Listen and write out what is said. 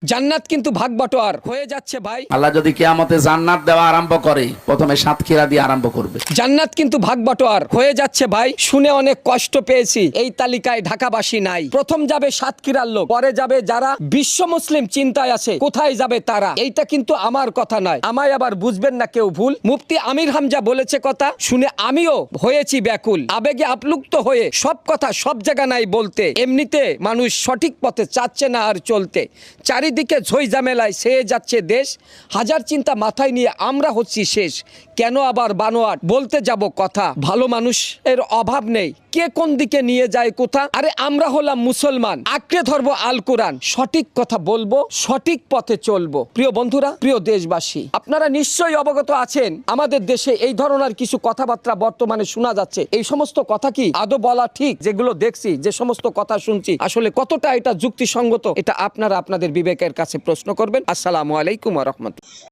জান্নাত কিন্তু ভাগ বাটোয়ার হয়ে যাচ্ছে ভাই। আল্লাহ যদি কিয়ামতে জান্নাত দেওয়া আরম্ভ করে, প্রথমে সাতক্ষীরা দিয়ে আরম্ভ করবে। জান্নাত কিন্তু ভাগ বাটোয়ার হয়ে যাচ্ছে ভাই। শুনে অনেক কষ্ট পেয়েছি। এই তালিকায় ঢাকাবাসী নাই। প্রথম যাবে সাতক্ষীরার লোক, পরে যাবে যারা বিশ্ব মুসলিম চিন্তায় আছে, কোথায় যাবে তারা। এইটা কিন্তু আমার কথা নয়, আমায় আবার বুঝবেন না কেউ ভুল। মুফতি আমির হামজা বলেছে কথা শুনে আমিও হয়েছি ব্যাকুল, আবেগে আপ্লুপ্ত হয়ে সব কথা সব জায়গা নাই বলতে। এমনিতে মানুষ সঠিক পথে চাচ্ছে না আর চলতে। চারিদিকে ঝই ঝামেলায় সেয়ে যাচ্ছে দেশ। হাজার চিন্তা মাথায় নিয়ে আমরা হচ্ছি শেষ। কেন আবার বানোয়াট বলতে যাব কথা, ভালো মানুষ এর অভাব নেই, কে কোন দিকে নিয়ে যায় কোথা। আরে আমরা হলাম মুসলমান, আঁকড়ে ধরবো আল কোরআন, সঠিক কথা বলবো, সঠিক পথে চলবো। প্রিয় বন্ধুরা, প্রিয় দেশবাসী, আপনারা নিশ্চয়ই অবগত আছেন আমাদের দেশে এই ধরনের কিছু কথাবার্তা বর্তমানে শোনা যাচ্ছে। এই সমস্ত কথা কি আদৌ বলা ঠিক? যেগুলো দেখছি, যে সমস্ত কথা শুনছি, আসলে কতটা এটা যুক্তিসঙ্গত, এটা আপনারা আপনাদের বিবেকের কাছে প্রশ্ন করবেন। আসসালামু আলাইকুম ওয়া রাহমাতুল্লাহ।